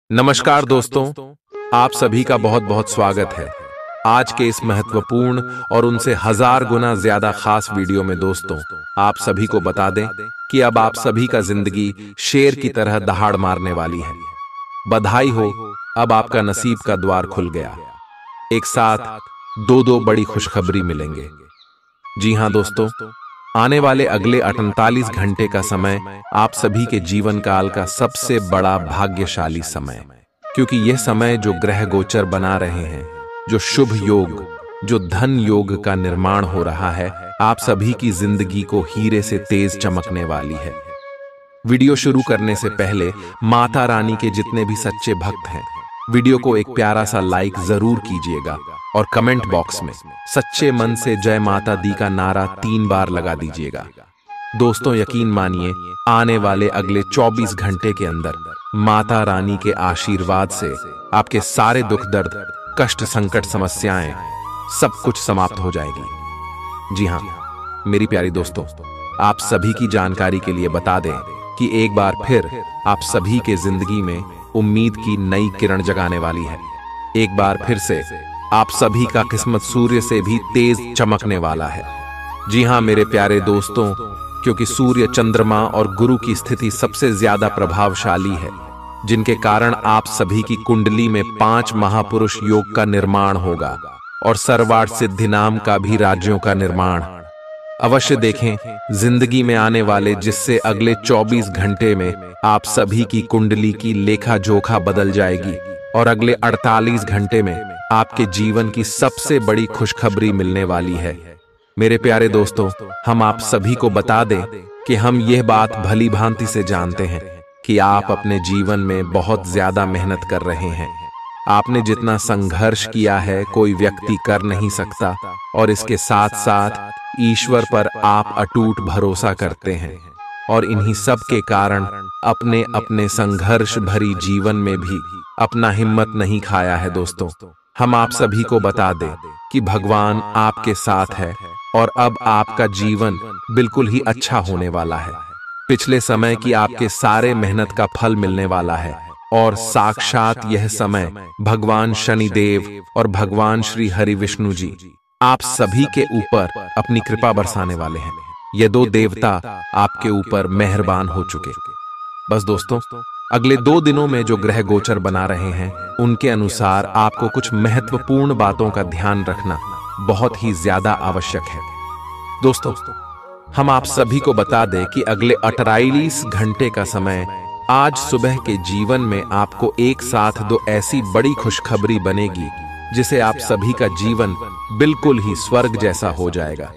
नमस्कार दोस्तों, आप सभी का बहुत बहुत स्वागत है आज के इस महत्वपूर्ण और उनसे हजार गुना ज्यादा खास वीडियो में। दोस्तों, आप सभी को बता दें कि अब आप सभी का जिंदगी शेर की तरह दहाड़ मारने वाली है। बधाई हो, अब आपका नसीब का द्वार खुल गया। एक साथ दो बड़ी खुशखबरी मिलेंगे। जी हां दोस्तों, आने वाले अगले 48 घंटे का समय आप सभी के जीवन काल का सबसे बड़ा भाग्यशाली समय, क्योंकि यह समय जो ग्रह गोचर बना रहे हैं, जो शुभ योग, जो धन योग का निर्माण हो रहा है, आप सभी की जिंदगी को हीरे से तेज चमकने वाली है। वीडियो शुरू करने से पहले माता रानी के जितने भी सच्चे भक्त हैं, वीडियो को एक प्यारा सा लाइक जरूर कीजिएगा और कमेंट बॉक्स में सच्चे मन से जय माता दी का नारा 3 बार लगा दीजिएगा। दोस्तों, यकीन मानिए, आने वाले अगले 24 घंटे के अंदर माता रानी के आशीर्वाद से आपके सारे दुख दर्द, कष्ट, संकट, समस्याएं सब कुछ समाप्त हो जाएगी। जी हां मेरी प्यारी दोस्तों, आप सभी की जानकारी के लिए बता दें कि एक बार फिर आप सभी के जिंदगी में उम्मीद की नई किरण जगाने वाली है। एक बार फिर से आप सभी का किस्मत सूर्य से भी तेज चमकने वाला है। जी हां मेरे प्यारे दोस्तों, क्योंकि सूर्य, चंद्रमा और गुरु की स्थिति सबसे ज्यादा प्रभावशाली है, जिनके कारण आप सभी की कुंडली में 5 महापुरुष योग का निर्माण होगा और सर्वार्थ सिद्धि नाम का भी राज्यों का निर्माण। अवश्य देखें जिंदगी में आने वाले जिससे अगले 24 घंटे में आप सभी की कुंडली की लेखा जोखा बदल जाएगी और अगले 48 घंटे में आपके जीवन की सबसे बड़ी खुशखबरी मिलने वाली है। मेरे प्यारे दोस्तों, हम आप सभी को बता दें कि हम यह बात भली भांति से जानते हैं कि आप अपने जीवन में बहुत ज्यादा मेहनत कर रहे हैं। आपने जितना संघर्ष किया है कोई व्यक्ति कर नहीं सकता, और इसके साथ साथ ईश्वर पर आप अटूट भरोसा करते हैं और इन्हीं सब के कारण अपने अपने संघर्ष भरी जीवन में भी अपना हिम्मत नहीं खाया है। दोस्तों, हम आप सभी को बता दें कि भगवान आपके साथ है और अब आपका जीवन बिल्कुल ही अच्छा होने वाला है। पिछले समय की आपके सारे मेहनत का फल मिलने वाला है और साक्षात यह समय भगवान शनिदेव और भगवान श्री हरि विष्णु जी आप सभी के ऊपर अपनी कृपा बरसाने वाले हैं। ये 2 देवता आपके ऊपर मेहरबान हो चुके। बस दोस्तों, अगले 2 दिनों में जो ग्रह गोचर बना रहे हैं, उनके अनुसार आपको कुछ महत्वपूर्ण बातों का ध्यान रखना बहुत ही ज्यादा आवश्यक है। दोस्तों, हम आप सभी को बता दें कि अगले 48 घंटे का समय आज सुबह के जीवन में आपको एक साथ 2 ऐसी बड़ी खुशखबरी बनेगी जिसे आप सभी का जीवन बिल्कुल ही स्वर्ग जैसा हो जाएगा।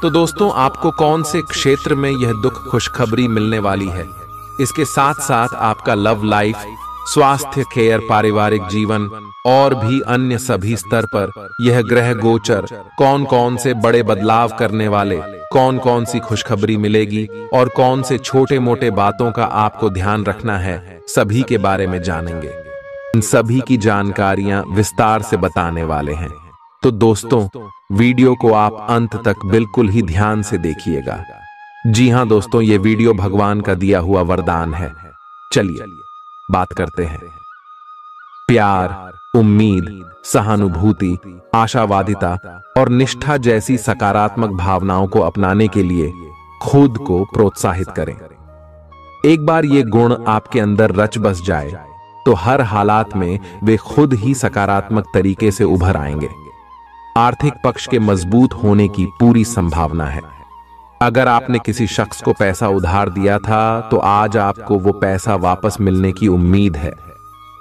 तो दोस्तों, आपको कौन से क्षेत्र में यह दुख खुशखबरी मिलने वाली है, इसके साथ साथ आपका लव लाइफ, स्वास्थ्य, केयर, पारिवारिक जीवन और भी अन्य सभी स्तर पर यह ग्रह गोचर कौन कौन से बड़े बदलाव करने वाले, कौन कौन सी खुशखबरी मिलेगी और कौन से छोटे मोटे बातों का आपको ध्यान रखना है, सभी के बारे में जानेंगे। इन सभी की जानकारियां विस्तार से बताने वाले हैं। तो दोस्तों, वीडियो को आप अंत तक बिल्कुल ही ध्यान से देखिएगा। जी हां दोस्तों, ये वीडियो भगवान का दिया हुआ वरदान है। चलिए बात करते हैं। प्यार, उम्मीद, सहानुभूति, आशावादिता और निष्ठा जैसी सकारात्मक भावनाओं को अपनाने के लिए खुद को प्रोत्साहित करें। एक बार ये गुण आपके अंदर रच बस जाए तो हर हालात में वे खुद ही सकारात्मक तरीके से उभर आएंगे। आर्थिक पक्ष के मजबूत होने की पूरी संभावना है। अगर आपने किसी शख्स को पैसा उधार दिया था तो आज आपको वो पैसा वापस मिलने की उम्मीद है।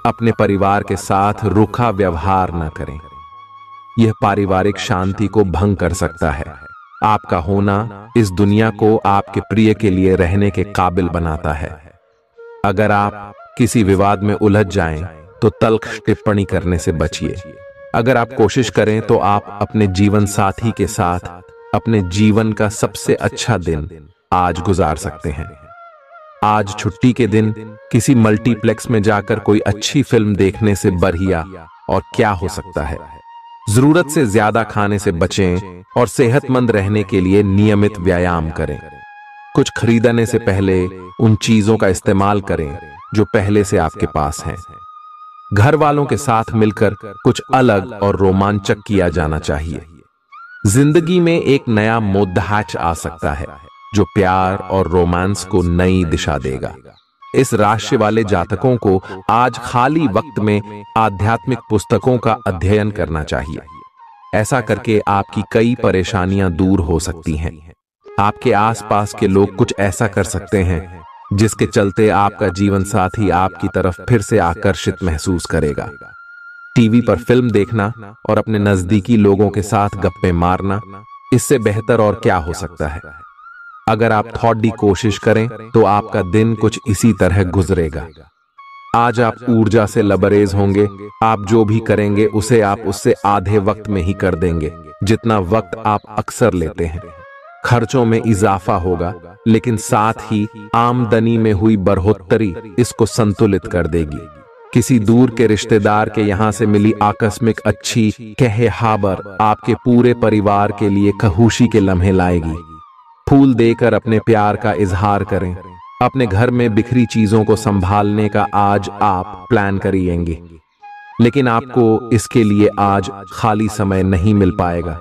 अपने परिवार के साथ रूखा व्यवहार न करें, यह पारिवारिक शांति को भंग कर सकता है। आपका होना इस दुनिया को आपके प्रिय के लिए रहने के काबिल बनाता है। अगर आप किसी विवाद में उलझ जाएं तो तल्ख टिप्पणी करने से बचिए। अगर आप कोशिश करें तो आप अपने जीवन साथी के साथ अपने जीवन का सबसे अच्छा दिन आज गुजार सकते हैं। आज छुट्टी के दिन किसी मल्टीप्लेक्स में जाकर कोई अच्छी फिल्म देखने से बढ़िया और क्या हो सकता है। जरूरत से ज्यादा खाने से बचें और सेहतमंद रहने के लिए नियमित व्यायाम करें। कुछ खरीदने से पहले उन चीजों का इस्तेमाल करें जो पहले से आपके पास हैं। घर वालों के साथ मिलकर कुछ अलग और रोमांचक किया जाना चाहिए। जिंदगी में एक नया मोद्दाच आ सकता है जो प्यार और रोमांस को नई दिशा देगा। इस राशि वाले जातकों को आज खाली वक्त में आध्यात्मिक पुस्तकों का अध्ययन करना चाहिए। ऐसा करके आपकी कई परेशानियां दूर हो सकती हैं। आपके आसपास के लोग कुछ ऐसा कर सकते हैं जिसके चलते आपका जीवन साथी आपकी तरफ फिर से आकर्षित महसूस करेगा। टीवी पर फिल्म देखना और अपने नजदीकी लोगों के साथ गप्पे मारना, इससे बेहतर और क्या हो सकता है। अगर आप थोड़ी कोशिश करें तो आपका दिन कुछ इसी तरह गुजरेगा। आज आप ऊर्जा से लबरेज होंगे। आप जो भी करेंगे उसे आप उससे आधे वक्त में ही कर देंगे जितना वक्त आप अक्सर लेते हैं। खर्चों में इजाफा होगा, लेकिन साथ ही आमदनी में हुई बढ़ोतरी इसको संतुलित कर देगी। किसी दूर के रिश्तेदार के यहां से मिली आकस्मिक अच्छी खबर आपके पूरे परिवार के लिए खुशी के लम्हे लाएगी। फूल देकर अपने प्यार का इजहार करें। अपने घर में बिखरी चीजों को संभालने का आज आप प्लान करिएंगे, लेकिन आपको इसके लिए आज खाली समय नहीं मिल पाएगा।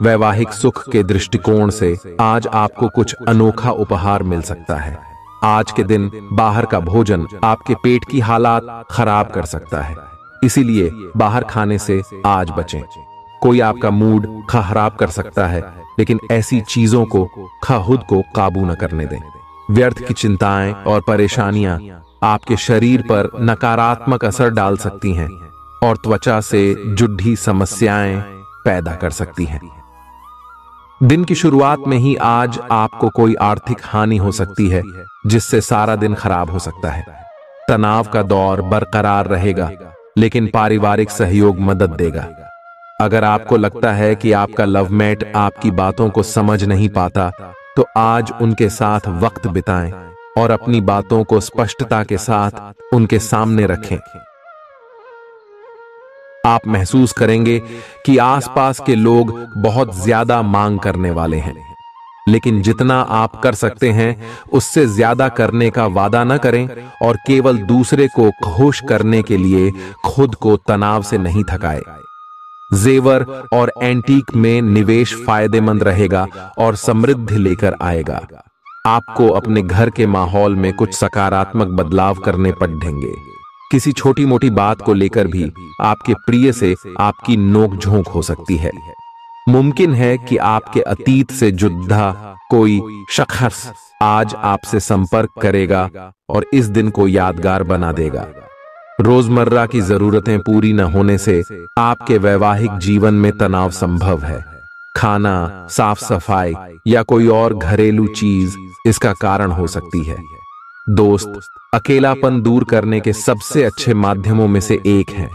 वैवाहिक सुख के दृष्टिकोण से आज आपको कुछ अनोखा उपहार मिल सकता है। आज के दिन बाहर का भोजन आपके पेट की हालात खराब कर सकता है, इसीलिए बाहर खाने से आज बचें। कोई आपका मूड खराब कर सकता है, लेकिन ऐसी चीजों को खुद को काबू न करने दें। व्यर्थ की चिंताएं और परेशानियां आपके शरीर पर नकारात्मक असर डाल सकती हैं और त्वचा से जुड़ी समस्याएं पैदा कर सकती हैं। दिन की शुरुआत में ही आज आपको कोई आर्थिक हानि हो सकती है, जिससे सारा दिन खराब हो सकता है। तनाव का दौर बरकरार रहेगा, लेकिन पारिवारिक सहयोग मदद देगा। अगर आपको लगता है कि आपका लवमेट आपकी बातों को समझ नहीं पाता, तो आज उनके साथ वक्त बिताएं और अपनी बातों को स्पष्टता के साथ उनके सामने रखें। आप महसूस करेंगे कि आसपास के लोग बहुत ज्यादा मांग करने वाले हैं, लेकिन जितना आप कर सकते हैं उससे ज्यादा करने का वादा न करें और केवल दूसरे को खुश करने के लिए खुद को तनाव से नहीं थकाए। जेवर और एंटीक में निवेश फायदेमंद रहेगा और समृद्धि लेकर आएगा। आपको अपने घर के माहौल में कुछ सकारात्मक बदलाव करने पड़ेंगे। किसी छोटी मोटी बात को लेकर भी आपके प्रिय से आपकी नोकझोंक हो सकती है। मुमकिन है कि आपके अतीत से जुड़ा कोई शख्स आज आपसे संपर्क करेगा और इस दिन को यादगार बना देगा। रोजमर्रा की जरूरतें पूरी न होने से आपके वैवाहिक जीवन में तनाव संभव है। खाना, साफ सफाई या कोई और घरेलू चीज इसका कारण हो सकती है। दोस्त अकेलापन दूर करने के सबसे अच्छे माध्यमों में से एक है।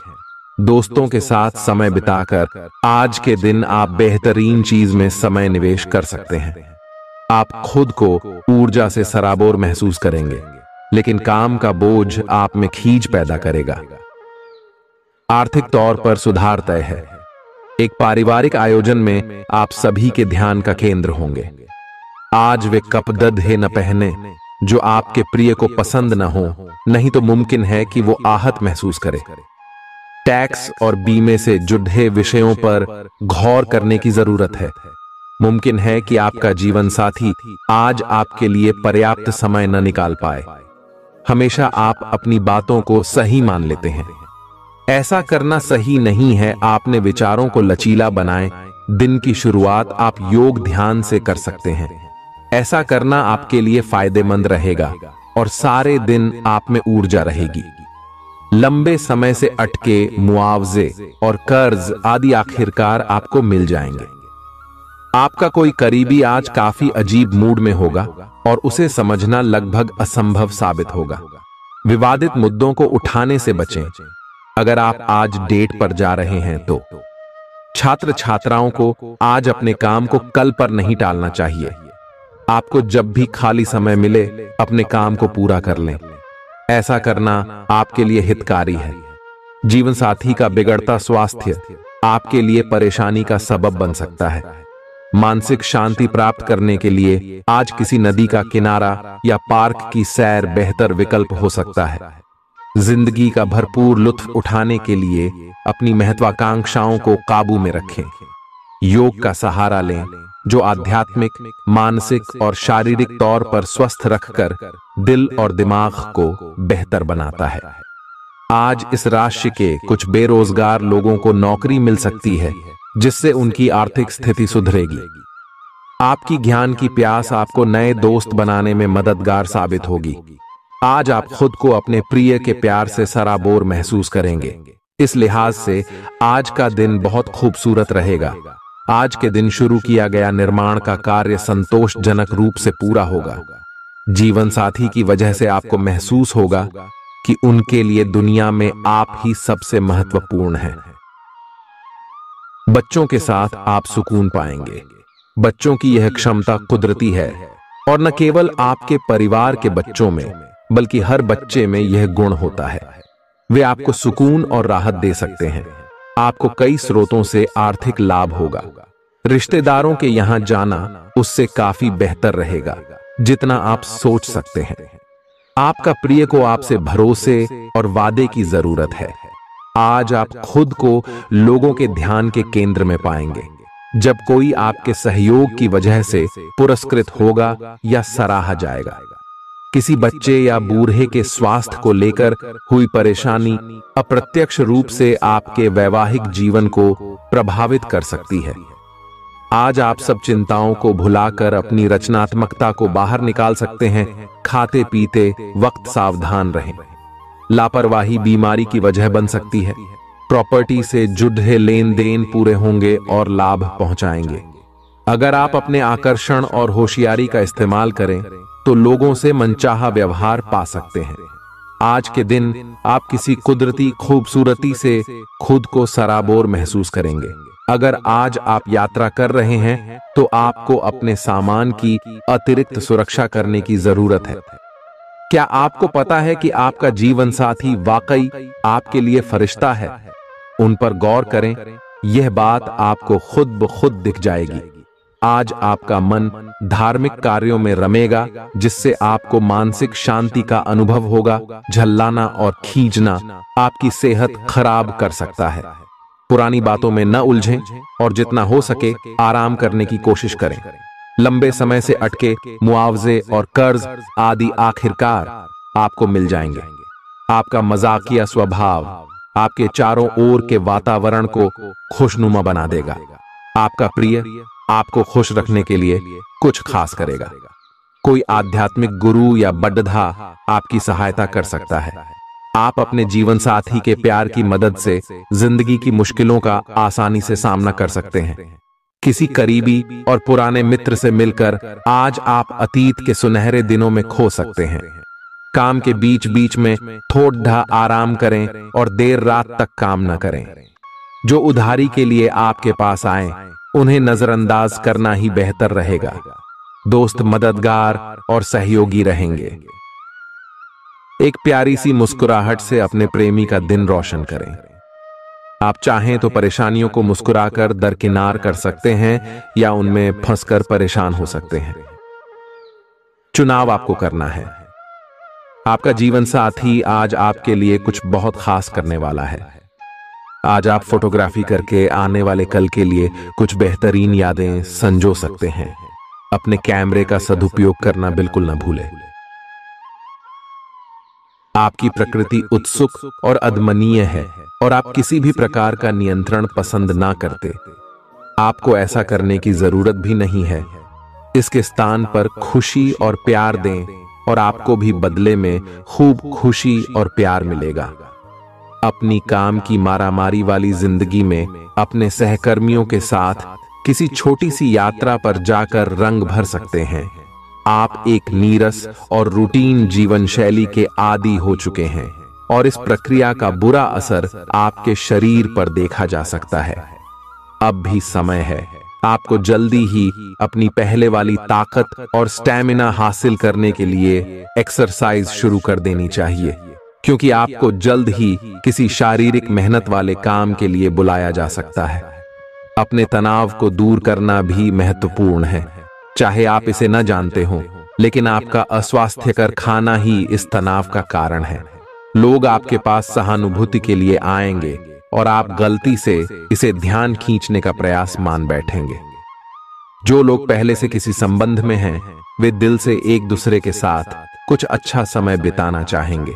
दोस्तों के साथ समय बिताकर आज के दिन आप बेहतरीन चीज में समय निवेश कर सकते हैं। आप खुद को ऊर्जा से सराबोर महसूस करेंगे, लेकिन काम का बोझ आप में खींच पैदा करेगा। आर्थिक तौर पर सुधार तय है। एक पारिवारिक आयोजन में आप सभी के ध्यान का केंद्र होंगे। आज वे कपड़े न पहने जो आपके प्रिय को पसंद न हो, नहीं तो मुमकिन है कि वो आहत महसूस करे। टैक्स और बीमे से जुड़े विषयों पर गौर करने की जरूरत है। मुमकिन है कि आपका जीवन साथी आज आपके लिए पर्याप्त समय न निकाल पाए। हमेशा आप अपनी बातों को सही मान लेते हैं। ऐसा करना सही नहीं है। आपने विचारों को लचीला बनाएं। दिन की शुरुआत आप योग ध्यान से कर सकते हैं। ऐसा करना आपके लिए फायदेमंद रहेगा और सारे दिन आप में ऊर्जा रहेगी। लंबे समय से अटके मुआवजे और कर्ज आदि आखिरकार आपको मिल जाएंगे। आपका कोई करीबी आज काफी अजीब मूड में होगा और उसे समझना लगभग असंभव साबित होगा। विवादित मुद्दों को उठाने से बचें। अगर आप आज डेट पर जा रहे हैं तो छात्र छात्राओं को आज अपने काम को कल पर नहीं टालना चाहिए। आपको जब भी खाली समय मिले अपने काम को पूरा कर लें। ऐसा करना आपके लिए हितकारी है। जीवन साथी का बिगड़ता स्वास्थ्य आपके लिए परेशानी का सबब बन सकता है। मानसिक शांति प्राप्त करने के लिए आज किसी नदी का किनारा या पार्क की सैर बेहतर विकल्प हो सकता है। जिंदगी का भरपूर लुत्फ उठाने के लिए अपनी महत्वाकांक्षाओं को काबू में रखें। योग का सहारा लें, जो आध्यात्मिक, मानसिक और शारीरिक तौर पर स्वस्थ रखकर दिल और दिमाग को बेहतर बनाता है। आज इस राशि के कुछ बेरोजगार लोगों को नौकरी मिल सकती है, जिससे उनकी आर्थिक स्थिति सुधरेगी। आपकी ज्ञान की प्यास आपको नए दोस्त बनाने में मददगार साबित होगी। आज आप खुद को अपने प्रिय के प्यार से सराबोर महसूस करेंगे। इस लिहाज से आज का दिन बहुत खूबसूरत रहेगा। आज के दिन शुरू किया गया निर्माण का कार्य संतोषजनक रूप से पूरा होगा। जीवन साथी की वजह से आपको महसूस होगा कि उनके लिए दुनिया में आप ही सबसे महत्वपूर्ण हैं। बच्चों के साथ आप सुकून पाएंगे। बच्चों की यह क्षमता कुदरती है और न केवल आपके परिवार के बच्चों में बल्कि हर बच्चे में यह गुण होता है। वे आपको सुकून और राहत दे सकते हैं। आपको कई स्रोतों से आर्थिक लाभ होगा। रिश्तेदारों के यहां जाना उससे काफी बेहतर रहेगा जितना आप सोच सकते हैं। आपका प्रिय को आपसे भरोसे और वादे की जरूरत है। आज आप खुद को लोगों के ध्यान के केंद्र में पाएंगे, जब कोई आपके सहयोग की वजह से पुरस्कृत होगा या सराहा जाएगा। किसी बच्चे या बूढ़े के स्वास्थ्य को लेकर हुई परेशानी अप्रत्यक्ष रूप से आपके वैवाहिक जीवन को प्रभावित कर सकती है। आज आप सब चिंताओं को भुलाकर अपनी रचनात्मकता को बाहर निकाल सकते हैं। खाते पीते वक्त सावधान रहें। लापरवाही बीमारी की वजह बन सकती है। प्रॉपर्टी से जुड़े लेन देन पूरे होंगे और लाभ पहुंचाएंगे। अगर आप अपने आकर्षण और होशियारी का इस्तेमाल करें तो लोगों से मनचाहा व्यवहार पा सकते हैं। आज के दिन आप किसी कुदरती खूबसूरती से खुद को सराबोर महसूस करेंगे। अगर आज आप यात्रा कर रहे हैं तो आपको अपने सामान की अतिरिक्त सुरक्षा करने की जरूरत है। क्या आपको पता है कि आपका जीवन साथी वाकई आपके लिए फरिश्ता है? उन पर गौर करें, यह बात आपको खुद ब खुद दिख जाएगी। आज आपका मन धार्मिक कार्यों में रमेगा, जिससे आपको मानसिक शांति का अनुभव होगा। झल्लाना और खींचना आपकी सेहत खराब कर सकता है। पुरानी बातों में न उलझें और जितना हो सके आराम करने की कोशिश करें। लंबे समय से अटके मुआवजे और कर्ज आदि आखिरकार आपको मिल जाएंगे। आपका मजाकिया स्वभाव आपके चारों ओर के वातावरण को खुशनुमा बना देगा। आपका प्रिय आपको खुश रखने के लिए कुछ खास करेगा। कोई आध्यात्मिक गुरु या बड्ढा आपकी सहायता कर सकता है। आप अपने जीवन साथी के प्यार की मदद से जिंदगी की मुश्किलों का आसानी से सामना कर सकते हैं। किसी करीबी और पुराने मित्र से मिलकर आज आप अतीत के सुनहरे दिनों में खो सकते हैं। काम के बीच बीच में थोड़ा आराम करें और देर रात तक काम न करें। जो उधारी के लिए आपके पास आए उन्हें नजरअंदाज करना ही बेहतर रहेगा। दोस्त मददगार और सहयोगी रहेंगे। एक प्यारी सी मुस्कुराहट से अपने प्रेमी का दिन रोशन करें। आप चाहें तो परेशानियों को मुस्कुराकर दरकिनार कर सकते हैं या उनमें फंसकर परेशान हो सकते हैं। चुनाव आपको करना है। आपका जीवन साथी आज आपके लिए कुछ बहुत खास करने वाला है। आज आप फोटोग्राफी करके आने वाले कल के लिए कुछ बेहतरीन यादें संजो सकते हैं। अपने कैमरे का सदुपयोग करना बिल्कुल न भूलें। आपकी प्रकृति उत्सुक और अदमनीय है और आप किसी भी प्रकार का नियंत्रण पसंद ना करते। आपको ऐसा करने की जरूरत भी नहीं है। इसके स्थान पर खुशी और प्यार दें और आपको भी बदले में खूब खुशी और प्यार मिलेगा। अपनी काम की मारामारी वाली जिंदगी में अपने सहकर्मियों के साथ किसी छोटी सी यात्रा पर जाकर रंग भर सकते हैं। आप एक नीरस और रूटीन जीवन शैली के आदी हो चुके हैं और इस प्रक्रिया का बुरा असर आपके शरीर पर देखा जा सकता है। अब भी समय है। आपको जल्दी ही अपनी पहले वाली ताकत और स्टैमिना हासिल करने के लिए एक्सरसाइज शुरू कर देनी चाहिए, क्योंकि आपको जल्द ही किसी शारीरिक मेहनत वाले काम के लिए बुलाया जा सकता है। अपने तनाव को दूर करना भी महत्वपूर्ण है। चाहे आप इसे न जानते हो, लेकिन आपका अस्वास्थ्यकर खाना ही इस तनाव का कारण है। लोग आपके पास सहानुभूति के लिए आएंगे और आप गलती से इसे ध्यान खींचने का प्रयास मान बैठेंगे। जो लोग पहले से किसी संबंध में हैं, वे दिल से एक दूसरे के साथ कुछ अच्छा समय बिताना चाहेंगे।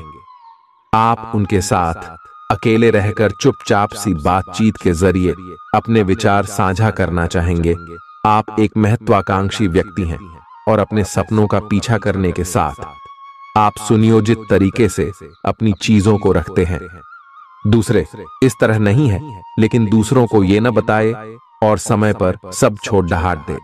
आप उनके साथ अकेले रहकर चुपचाप सी बातचीत के जरिए अपने विचार साझा करना चाहेंगे। आप एक महत्वाकांक्षी व्यक्ति हैं और अपने सपनों का पीछा करने के साथ आप सुनियोजित तरीके से अपनी चीजों को रखते हैं। दूसरे इस तरह नहीं है, लेकिन दूसरों को ये न बताए और समय पर सब छोड़ ढाट दे।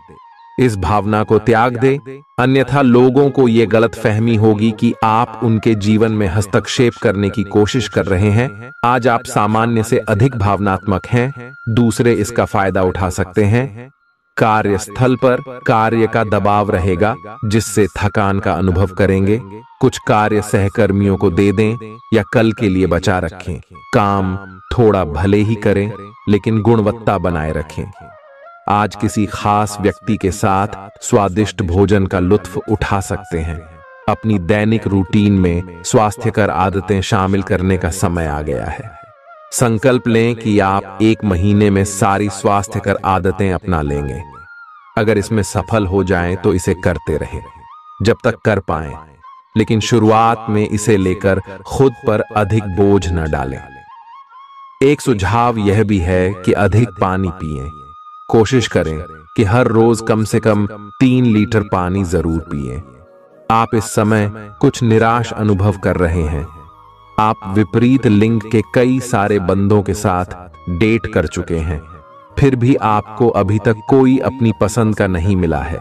इस भावना को त्याग दे, अन्यथा लोगों को यह गलत फहमी होगी कि आप उनके जीवन में हस्तक्षेप करने की कोशिश कर रहे हैं। आज आप सामान्य से अधिक भावनात्मक हैं, दूसरे इसका फायदा उठा सकते हैं। कार्यस्थल पर कार्य का दबाव रहेगा, जिससे थकान का अनुभव करेंगे। कुछ कार्य सहकर्मियों को दे दें या कल के लिए बचा रखें। काम थोड़ा भले ही करें, लेकिन गुणवत्ता बनाए रखें। आज किसी खास व्यक्ति के साथ स्वादिष्ट भोजन का लुत्फ उठा सकते हैं। अपनी दैनिक रूटीन में स्वास्थ्यकर आदतें शामिल करने का समय आ गया है। संकल्प लें कि आप 1 महीने में सारी स्वास्थ्यकर आदतें अपना लेंगे। अगर इसमें सफल हो जाएं तो इसे करते रहें जब तक कर पाएं, लेकिन शुरुआत में इसे लेकर खुद पर अधिक बोझ न डालें। एक सुझाव यह भी है कि अधिक पानी पिएं। कोशिश करें कि हर रोज कम से कम 3 लीटर पानी जरूर पिएं। आप इस समय कुछ निराश अनुभव कर रहे हैं। आप विपरीत लिंग के कई सारे बंदों के साथ डेट कर चुके हैं, फिर भी आपको अभी तक कोई अपनी पसंद का नहीं मिला है।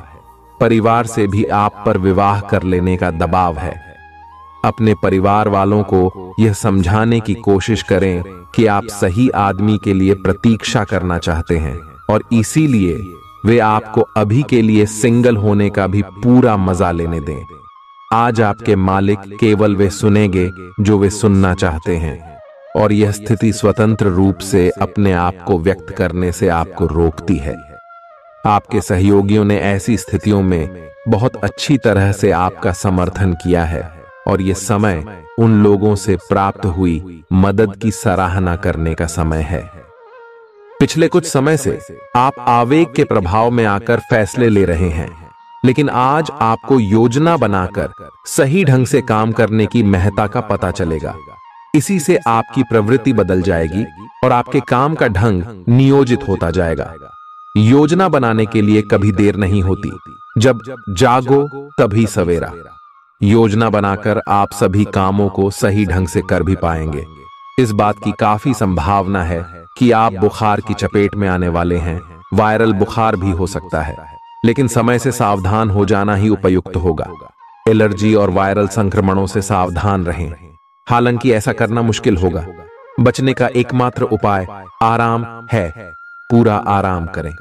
परिवार से भी आप पर विवाह कर लेने का दबाव है। अपने परिवार वालों को यह समझाने की कोशिश करें कि आप सही आदमी के लिए प्रतीक्षा करना चाहते हैं और इसीलिए वे आपको अभी के लिए सिंगल होने का भी पूरा मजा लेने दें। आज आपके मालिक केवल वे सुनेंगे जो वे सुनना चाहते हैं, और यह स्थिति स्वतंत्र रूप से अपने आप को व्यक्त करने से आपको रोकती है। आपके सहयोगियों ने ऐसी स्थितियों में बहुत अच्छी तरह से आपका समर्थन किया है, और यह समय उन लोगों से प्राप्त हुई मदद की सराहना करने का समय है। पिछले कुछ समय से आप आवेग के प्रभाव में आकर फैसले ले रहे हैं, लेकिन आज आपको योजना बनाकर सही ढंग से काम करने की महत्ता का पता चलेगा। इसी से आपकी प्रवृत्ति बदल जाएगी और आपके काम का ढंग नियोजित होता जाएगा। योजना बनाने के लिए कभी देर नहीं होती, जब जागो तभी सवेरा। योजना बनाकर आप सभी कामों को सही ढंग से कर भी पाएंगे। इस बात की काफी संभावना है कि आप बुखार की चपेट में आने वाले हैं। वायरल बुखार भी हो सकता है, लेकिन समय से सावधान हो जाना ही उपयुक्त होगा। एलर्जी और वायरल संक्रमणों से सावधान रहें। हालांकि ऐसा करना मुश्किल होगा। बचने का एकमात्र उपाय आराम है। पूरा आराम करें।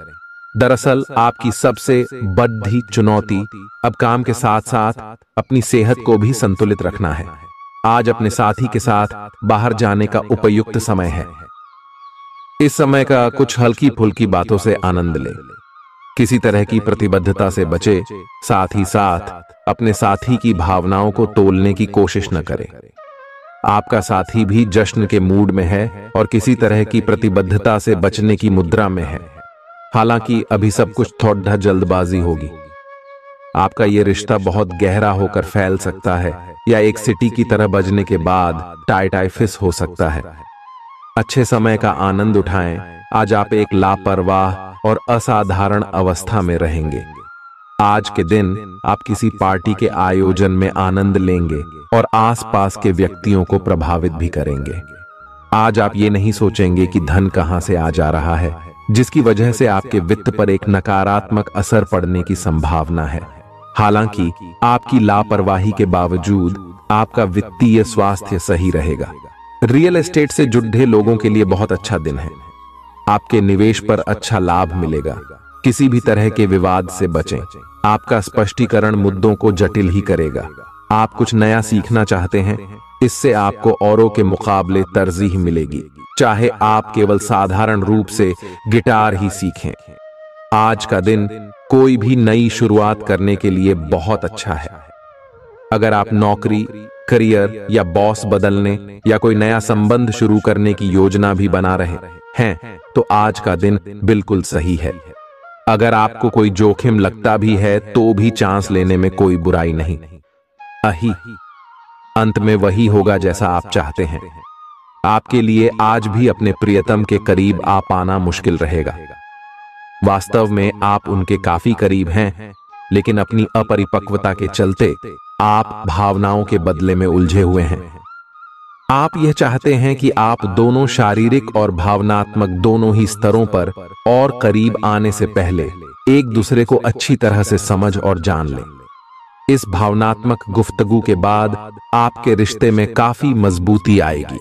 दरअसल आपकी सबसे बड़ी चुनौती अब काम के साथ साथ अपनी सेहत को भी संतुलित रखना है। आज अपने साथी के साथ बाहर जाने का उपयुक्त समय है। इस समय का कुछ हल्की फुल्की बातों से आनंद लें। किसी तरह की प्रतिबद्धता से बचे, साथ ही साथ अपने साथी की भावनाओं को तोलने की कोशिश न करें। आपका साथी भी जश्न के मूड में है और किसी तरह की प्रतिबद्धता से बचने की मुद्रा में है। हालांकि अभी सब कुछ थोड़ा जल्दबाजी होगी। आपका यह रिश्ता बहुत गहरा होकर फैल सकता है, या एक सिटी की तरह बजने के बाद टाई फिस हो सकता है। अच्छे समय का आनंद उठाएं। आज आप एक लापरवाह और असाधारण अवस्था में रहेंगे। आज के दिन आप किसी पार्टी के आयोजन में आनंद लेंगे और आसपास के व्यक्तियों को प्रभावित भी करेंगे। आज आप ये नहीं सोचेंगे कि धन कहां से आ जा रहा है, जिसकी वजह से आपके वित्त पर एक नकारात्मक असर पड़ने की संभावना है। हालांकि आपकी लापरवाही के बावजूद आपका वित्तीय स्वास्थ्य सही रहेगा। रियल एस्टेट से जुड़े लोगों के लिए बहुत अच्छा दिन है। आपके निवेश पर अच्छा लाभ मिलेगा। किसी भी तरह के विवाद से बचें। आपका स्पष्टीकरण मुद्दों को जटिल ही करेगा। आप कुछ नया सीखना चाहते हैं, इससे आपको औरों के मुकाबले तरजीह मिलेगी। चाहे आप केवल साधारण रूप से गिटार ही सीखें। आज का दिन कोई भी नई शुरुआत करने के लिए बहुत अच्छा है। अगर आप नौकरी, करियर या बॉस बदलने या कोई नया संबंध शुरू करने की योजना भी बना रहे हैं तो आज का दिन बिल्कुल सही है। अगर आपको कोई जोखिम लगता भी है तो भी चांस लेने में कोई बुराई नहीं। अंत में वही होगा जैसा आप चाहते हैं। आपके लिए आज भी अपने प्रियतम के करीब आ पाना मुश्किल रहेगा। वास्तव में आप उनके काफी करीब हैं, लेकिन अपनी अपरिपक्वता के चलते आप भावनाओं के बदले में उलझे हुए हैं। आप यह चाहते हैं कि आप दोनों शारीरिक और भावनात्मक दोनों ही स्तरों पर और करीब आने से पहले एक दूसरे को अच्छी तरह से समझ और जान लें। इस भावनात्मक गुफ्तगू के बाद आपके रिश्ते में काफी मजबूती आएगी।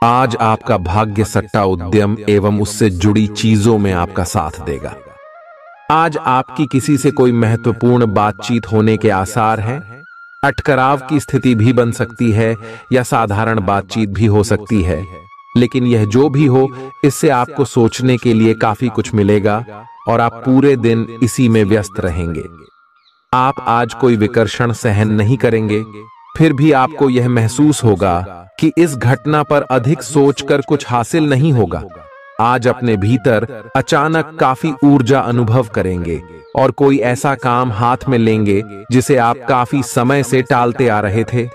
आज आपका भाग्य सट्टा उद्यम एवं उससे जुड़ी चीजों में आपका साथ देगा। आज आपकी किसी से कोई महत्वपूर्ण बातचीत होने के आसार हैं। अटकराव की स्थिति भी बन सकती है या साधारण बातचीत भी हो सकती है, लेकिन यह जो भी हो, इससे आपको सोचने के लिए काफी कुछ मिलेगा और आप पूरे दिन इसी में व्यस्त रहेंगे। आप आज कोई विकर्षण सहन नहीं करेंगे, फिर भी आपको यह महसूस होगा कि इस घटना पर अधिक सोचकर कुछ हासिल नहीं होगा। आज अपने भीतर अचानक काफी ऊर्जा अनुभव करेंगे और कोई ऐसा काम हाथ में लेंगे जिसे आप काफी समय से टालते आ रहे थे।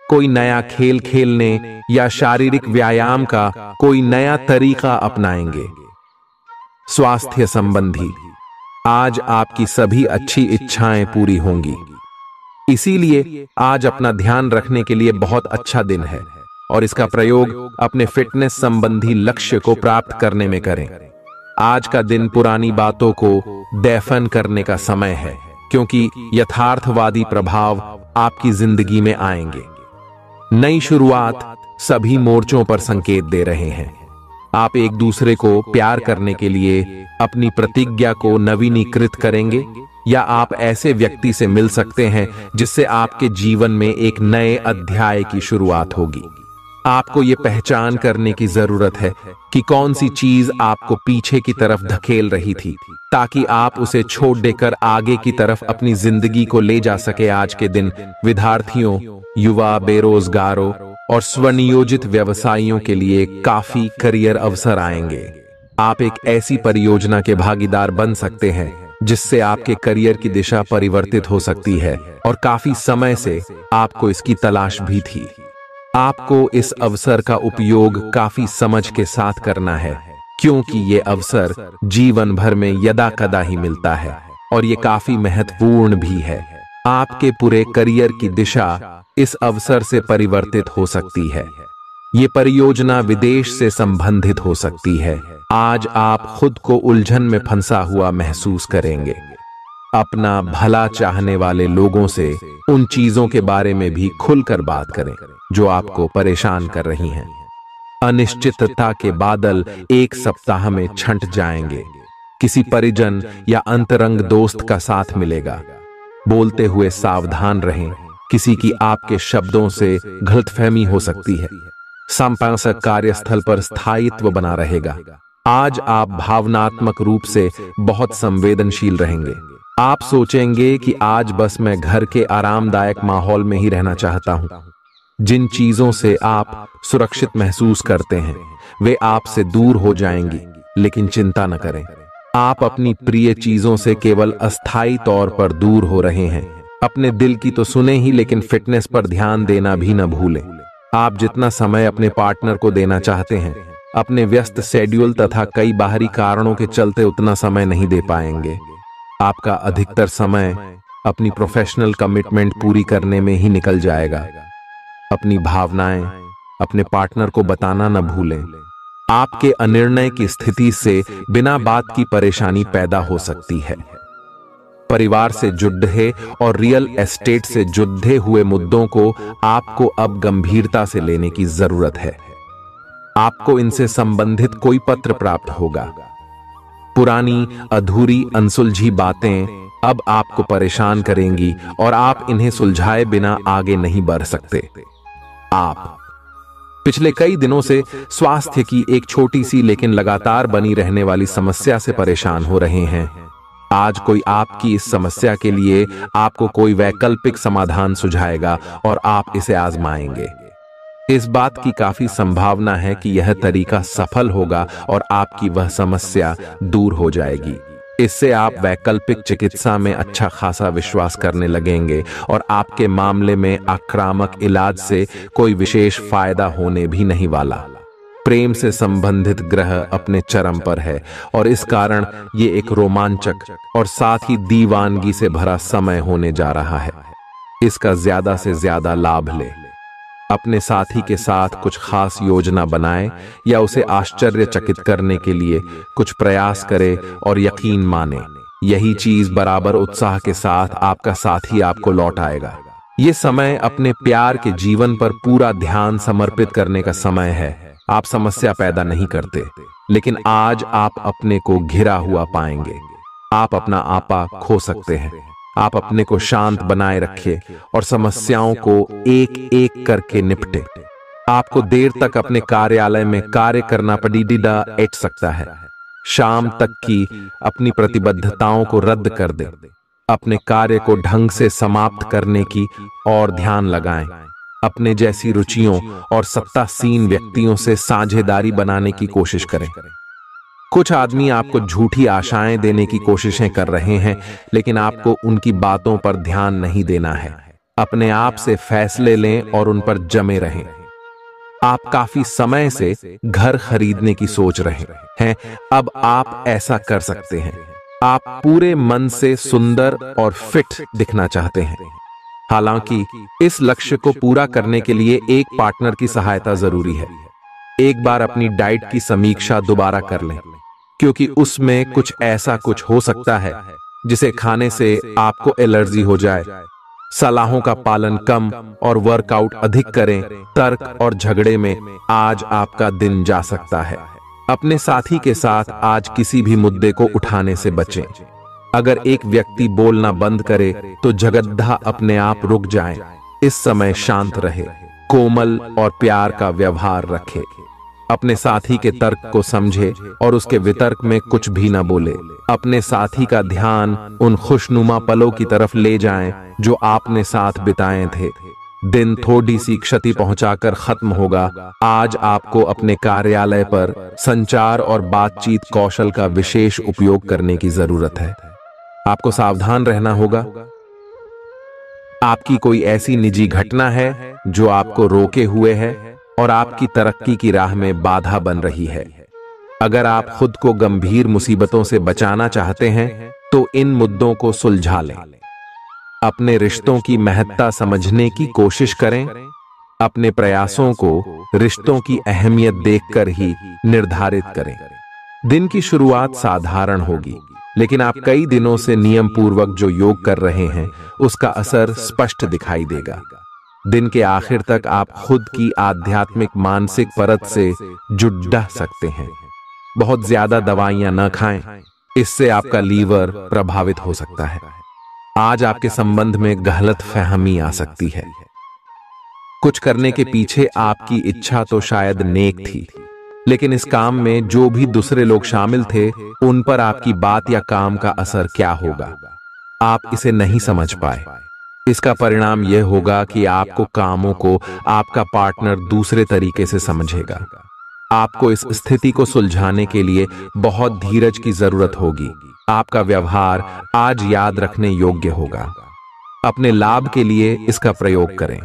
कोई नया खेल खेलने या शारीरिक व्यायाम का कोई नया तरीका अपनाएंगे। स्वास्थ्य संबंधी आज आपकी सभी अच्छी इच्छाएं पूरी होंगी। इसीलिए आज अपना ध्यान रखने के लिए बहुत अच्छा दिन है और इसका प्रयोग अपने फिटनेस संबंधी लक्ष्य को प्राप्त करने में करें। आज का दिन पुरानी बातों को दफन करने का समय है, क्योंकि यथार्थवादी प्रभाव आपकी जिंदगी में आएंगे। नई शुरुआत सभी मोर्चों पर संकेत दे रहे हैं। आप एक दूसरे को प्यार करने के लिए अपनी प्रतिज्ञा को नवीनीकृत करेंगे, या आप ऐसे व्यक्ति से मिल सकते हैं जिससे आपके जीवन में एक नए अध्याय की शुरुआत होगी। आपको ये पहचान करने की जरूरत है कि कौन सी चीज आपको पीछे की तरफ धकेल रही थी, ताकि आप उसे छोड़ देकर आगे की तरफ अपनी जिंदगी को ले जा सके। आज के दिन विद्यार्थियों, युवा, बेरोजगारों और स्वनियोजित व्यवसायियों के लिए काफी करियर अवसर आएंगे। आप एक ऐसी परियोजना के भागीदार बन सकते हैं जिससे आपके करियर की दिशा परिवर्तित हो सकती है और काफी समय से आपको इसकी तलाश भी थी। आपको इस अवसर का उपयोग काफी समझ के साथ करना है, क्योंकि ये अवसर जीवन भर में यदा कदा ही मिलता है और ये काफी महत्वपूर्ण भी है। आपके पूरे करियर की दिशा इस अवसर से परिवर्तित हो सकती है। ये परियोजना विदेश से संबंधित हो सकती है। आज आप खुद को उलझन में फंसा हुआ महसूस करेंगे। अपना भला चाहने वाले लोगों से उन चीजों के बारे में भी खुलकर बात करें जो आपको परेशान कर रही हैं। अनिश्चितता के बादल एक सप्ताह में छंट जाएंगे। किसी परिजन या अंतरंग दोस्त का साथ मिलेगा। बोलते हुए सावधान रहें, किसी की आपके शब्दों से गलतफहमी हो सकती है। संपादक कार्यस्थल पर स्थायित्व बना रहेगा। आज आप भावनात्मक रूप से बहुत संवेदनशील रहेंगे। आप सोचेंगे कि आज बस मैं घर के आरामदायक माहौल में ही रहना चाहता हूं। जिन चीजों से आप सुरक्षित महसूस करते हैं वे आपसे दूर हो जाएंगी, लेकिन चिंता न करें। आप अपनी प्रिय चीजों से केवल अस्थायी तौर पर दूर हो रहे हैं। अपने दिल की तो सुने ही, लेकिन फिटनेस पर ध्यान देना भी न भूलें। आप जितना समय अपने पार्टनर को देना चाहते हैं, अपने व्यस्त शेड्यूल तथा कई बाहरी कारणों के चलते उतना समय नहीं दे पाएंगे। आपका अधिकतर समय अपनी प्रोफेशनल कमिटमेंट पूरी करने में ही निकल जाएगा। अपनी भावनाएं अपने पार्टनर को बताना न भूलें। आपके अनिर्णय की स्थिति से बिना बात की परेशानी पैदा हो सकती है। परिवार से जुड़े और रियल एस्टेट से जुड़े हुए मुद्दों को आपको अब गंभीरता से लेने की जरूरत है। आपको इनसे संबंधित कोई पत्र प्राप्त होगा। पुरानी अधूरी अनसुलझी बातें अब आपको परेशान करेंगी और आप इन्हें सुलझाए बिना आगे नहीं बढ़ सकते। आप पिछले कई दिनों से स्वास्थ्य की एक छोटी सी लेकिन लगातार बनी रहने वाली समस्या से परेशान हो रहे हैं। आज कोई आपकी इस समस्या के लिए आपको कोई वैकल्पिक समाधान सुझाएगा और आप इसे आजमाएंगे। इस बात की काफी संभावना है कि यह तरीका सफल होगा और आपकी वह समस्या दूर हो जाएगी। इससे आप वैकल्पिक चिकित्सा में अच्छा खासा विश्वास करने लगेंगे और आपके मामले में आक्रामक इलाज से कोई विशेष फायदा होने भी नहीं वाला। प्रेम से संबंधित ग्रह अपने चरम पर है और इस कारण ये एक रोमांचक और साथ ही दीवानगी से भरा समय होने जा रहा है। इसका ज्यादा से ज्यादा लाभ ले। अपने साथी के साथ कुछ खास योजना बनाएं या उसे आश्चर्यचकित करने के लिए कुछ प्रयास करें और यकीन माने यही चीज बराबर उत्साह के साथ आपका साथी आपको लौट आएगा। ये समय अपने प्यार के जीवन पर पूरा ध्यान समर्पित करने का समय है। आप समस्या पैदा नहीं करते, लेकिन आज आप अपने को घिरा हुआ पाएंगे। आप अपना आपा खो सकते हैं। आप अपने को शांत बनाए रखिए और समस्याओं को एक एक करके निपटे। आपको देर तक अपने कार्यालय में कार्य करना पड़ सकता है। शाम तक की अपनी प्रतिबद्धताओं को रद्द कर दे। अपने कार्य को ढंग से समाप्त करने की और ध्यान लगाएं। अपने जैसी रुचियों और सत्तासीन व्यक्तियों से साझेदारी बनाने की कोशिश करें। कुछ आदमी आपको झूठी आशाएं देने की कोशिशें कर रहे हैं, लेकिन आपको उनकी बातों पर ध्यान नहीं देना है। अपने आप से फैसले लें और उन पर जमे रहें। आप काफी समय से घर खरीदने की सोच रहे हैं, अब आप ऐसा कर सकते हैं। आप पूरे मन से सुंदर और फिट दिखना चाहते हैं। हालांकि इस लक्ष्य को पूरा करने के लिए एक पार्टनर की सहायता जरूरी है। एक बार अपनी डाइट की समीक्षा दोबारा कर लें, क्योंकि उसमें कुछ हो सकता है जिसे खाने से आपको एलर्जी हो जाए। सलाहों का पालन कम और वर्कआउट अधिक करें। तर्क और झगड़े में आज आपका दिन जा सकता है। अपने साथी के साथ आज किसी भी मुद्दे को उठाने से बचें। अगर एक व्यक्ति बोलना बंद करे तो जगद्धा अपने आप रुक जाए। इस समय शांत रहे, कोमल और प्यार का व्यवहार रखे। अपने साथी के तर्क को समझे और उसके वितर्क में कुछ भी न बोले। अपने साथी का ध्यान उन खुशनुमा पलों की तरफ ले जाएं जो आपने साथ बिताए थे। दिन थोड़ी सी क्षति पहुंचाकर खत्म होगा। आज आपको अपने कार्यालय पर संचार और बातचीत कौशल का विशेष उपयोग करने की जरूरत है। आपको सावधान रहना होगा। आपकी कोई ऐसी निजी घटना है जो आपको रोके हुए है और आपकी तरक्की की राह में बाधा बन रही है। अगर आप खुद को गंभीर मुसीबतों से बचाना चाहते हैं तो इन मुद्दों को सुलझा लें। अपने रिश्तों की महत्ता समझने की कोशिश करें। अपने प्रयासों को रिश्तों की अहमियत देखकर ही निर्धारित करें। दिन की शुरुआत साधारण होगी, लेकिन आप कई दिनों से नियम पूर्वक जो योग कर रहे हैं उसका असर स्पष्ट दिखाई देगा। दिन के आखिर तक आप खुद की आध्यात्मिक मानसिक परत से जुड़ सकते हैं। बहुत ज्यादा दवाइयां न खाएं, इससे आपका लीवर प्रभावित हो सकता है। आज आपके संबंध में गलत फहमी आ सकती है। कुछ करने के पीछे आपकी इच्छा तो शायद नेक थी, लेकिन इस काम में जो भी दूसरे लोग शामिल थे उन पर आपकी बात या काम का असर क्या होगा, आप इसे नहीं समझ पाए। इसका परिणाम यह होगा कि आपको कामों को आपका पार्टनर दूसरे तरीके से समझेगा। आपको इस स्थिति को सुलझाने के लिए बहुत धीरज की जरूरत होगी। आपका व्यवहार आज याद रखने योग्य होगा। अपने लाभ के लिए इसका प्रयोग करें।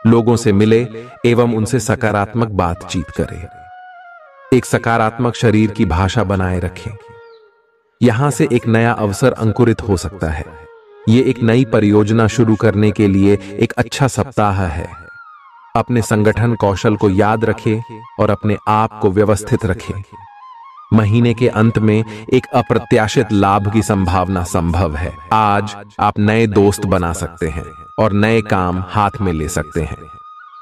लोगों से मिले एवं उनसे सकारात्मक बातचीत करें। एक सकारात्मक शरीर की भाषा बनाए रखें। यहां से एक नया अवसर अंकुरित हो सकता है। ये एक नई परियोजना शुरू करने के लिए एक अच्छा सप्ताह है। अपने संगठन कौशल को याद रखें और अपने आप को व्यवस्थित रखें। महीने के अंत में एक अप्रत्याशित लाभ की संभावना संभव है। आज आप नए दोस्त बना सकते हैं और नए काम हाथ में ले सकते हैं।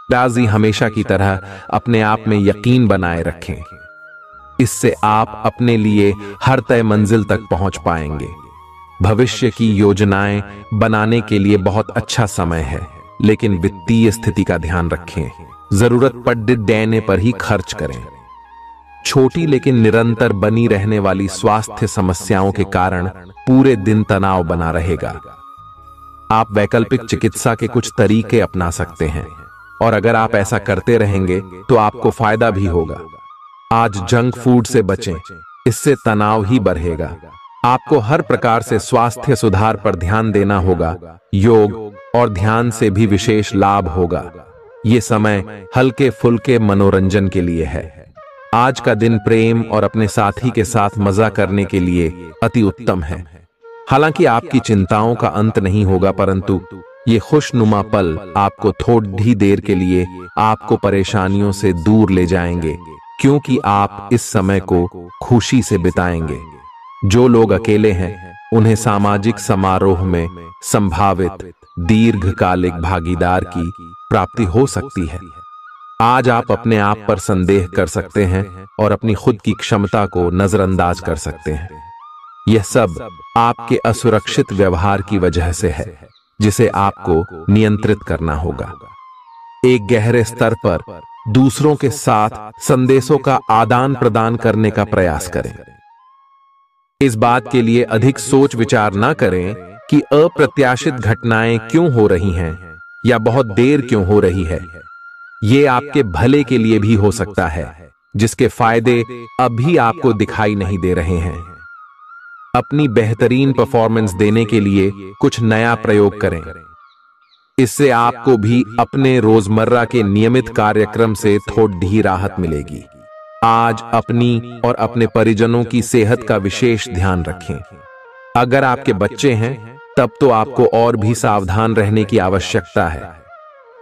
राजी हमेशा की तरह अपने आप में यकीन बनाए रखें। इससे आप अपने लिए हर तय मंजिल तक पहुंच पाएंगे। भविष्य की योजनाएं बनाने के लिए बहुत अच्छा समय है, लेकिन वित्तीय स्थिति का ध्यान रखें। जरूरत पड़ने पर ही खर्च करें। छोटी लेकिन निरंतर बनी रहने वाली स्वास्थ्य समस्याओं के कारण पूरे दिन तनाव बना रहेगा। आप वैकल्पिक चिकित्सा के कुछ तरीके अपना सकते हैं और अगर आप ऐसा करते रहेंगे तो आपको फायदा भी होगा। आज जंक फूड से बचें, इससे तनाव ही बढ़ेगा। आपको हर प्रकार से स्वास्थ्य सुधार पर ध्यान देना होगा। योग और ध्यान से भी विशेष लाभ होगा। ये समय हल्के फुल्के मनोरंजन के लिए है। आज का दिन प्रेम और अपने साथी के साथ मजा करने के लिए अति उत्तम है। हालांकि आपकी चिंताओं का अंत नहीं होगा, परंतु ये खुशनुमा पल आपको थोड़ी देर के लिए आपको परेशानियों से दूर ले जाएंगे, क्योंकि आप इस समय को खुशी से बिताएंगे। जो लोग अकेले हैं उन्हें सामाजिक समारोह में संभावित दीर्घकालिक भागीदार की प्राप्ति हो सकती है। आज आप अपने आप पर संदेह कर सकते हैं और अपनी खुद की क्षमता को नजरअंदाज कर सकते हैं। यह सब आपके असुरक्षित व्यवहार की वजह से है, जिसे आपको नियंत्रित करना होगा। एक गहरे स्तर पर दूसरों के साथ संदेशों का आदान प्रदान करने का प्रयास करें। इस बात के लिए अधिक सोच विचार न करें कि अप्रत्याशित घटनाएं क्यों हो रही हैं या बहुत देर क्यों हो रही है। ये आपके भले के लिए भी हो सकता है, जिसके फायदे अभी आपको दिखाई नहीं दे रहे हैं। अपनी बेहतरीन परफॉर्मेंस देने के लिए कुछ नया प्रयोग करें। इससे आपको भी अपने रोजमर्रा के नियमित कार्यक्रम से थोड़ी राहत मिलेगी। आज अपनी और अपने परिजनों की सेहत का विशेष ध्यान रखें। अगर आपके बच्चे हैं तब तो आपको और भी सावधान रहने की आवश्यकता है।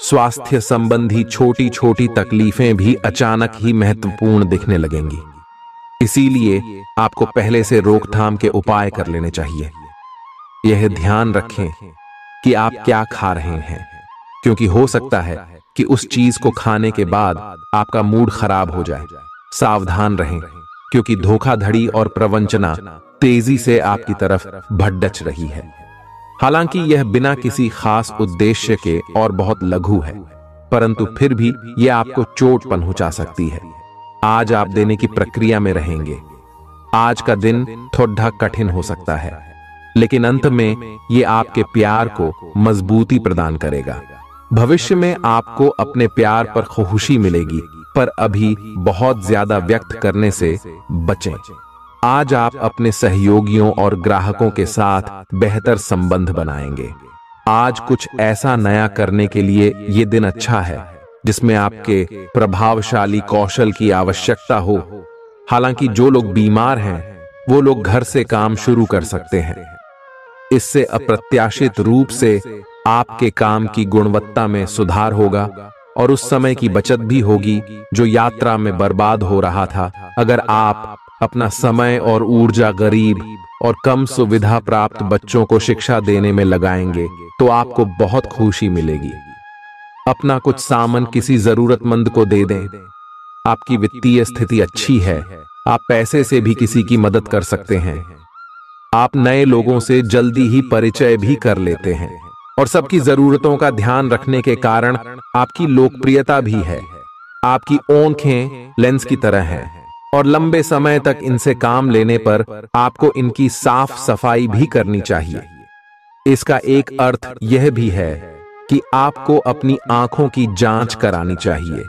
स्वास्थ्य संबंधी छोटी छोटी तकलीफें भी अचानक ही महत्वपूर्ण दिखने लगेंगी। इसीलिए आपको पहले से रोकथाम के उपाय कर लेने चाहिए। यह ध्यान रखें कि आप क्या खा रहे हैं, क्योंकि हो सकता है कि उस चीज को खाने के बाद आपका मूड खराब हो जाए। सावधान रहें, क्योंकि धोखाधड़ी और प्रवंचना तेजी से आपकी तरफ भड़क रही है। हालांकि यह बिना किसी खास उद्देश्य के और बहुत लघु है, परंतु फिर भी यह आपको चोट पहुंचा सकती है। आज आप देने की प्रक्रिया में रहेंगे। आज का दिन थोड़ा कठिन हो सकता है, लेकिन अंत में यह आपके प्यार को मजबूती प्रदान करेगा। भविष्य में आपको अपने प्यार पर खुशी मिलेगी, पर अभी बहुत ज्यादा व्यक्त करने से बचें। आज आप अपने सहयोगियों और ग्राहकों के साथ बेहतर संबंध बनाएंगे। आज कुछ ऐसा नया करने के लिए ये दिन अच्छा है जिसमें आपके प्रभावशाली कौशल की आवश्यकता हो। हालांकि जो लोग बीमार हैं वो लोग घर से काम शुरू कर सकते हैं। इससे अप्रत्याशित रूप से आपके काम की गुणवत्ता में सुधार होगा और उस समय की बचत भी होगी जो यात्रा में बर्बाद हो रहा था। अगर आप अपना समय और ऊर्जा गरीब और कम सुविधा प्राप्त बच्चों को शिक्षा देने में लगाएंगे तो आपको बहुत खुशी मिलेगी। अपना कुछ सामान किसी जरूरतमंद को दे दें। आपकी वित्तीय स्थिति अच्छी है, आप पैसे से भी किसी की मदद कर सकते हैं। आप नए लोगों से जल्दी ही परिचय भी कर लेते हैं और सबकी जरूरतों का ध्यान रखने के कारण आपकी लोकप्रियता भी है। आपकी आंखें लेंस की तरह हैं और लंबे समय तक इनसे काम लेने पर आपको इनकी साफ सफाई भी करनी चाहिए। इसका एक अर्थ यह भी है कि आपको अपनी आंखों की जांच करानी चाहिए,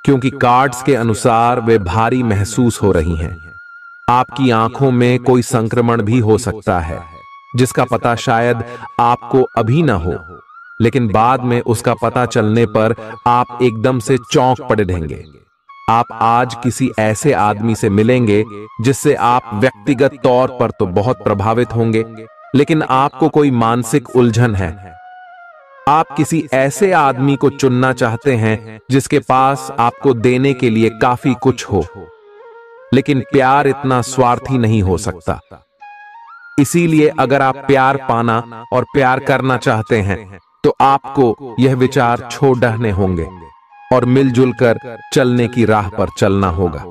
क्योंकि कार्ड्स के अनुसार वे भारी महसूस हो रही हैं। आपकी आंखों में कोई संक्रमण भी हो सकता है, जिसका पता शायद आपको अभी ना हो, लेकिन बाद में उसका पता चलने पर आप एकदम से चौंक पड़े रहेंगे। आप आज किसी ऐसे आदमी से मिलेंगे जिससे आप व्यक्तिगत तौर पर तो बहुत प्रभावित होंगे, लेकिन आपको कोई मानसिक उलझन है। आप किसी ऐसे आदमी को चुनना चाहते हैं जिसके पास आपको देने के लिए काफी कुछ हो, लेकिन प्यार इतना स्वार्थी नहीं हो सकता। इसीलिए अगर आप प्यार पाना और प्यार करना चाहते हैं तो आपको यह विचार छोड़ने होंगे और मिलजुल कर चलने की राह पर चलना होगा।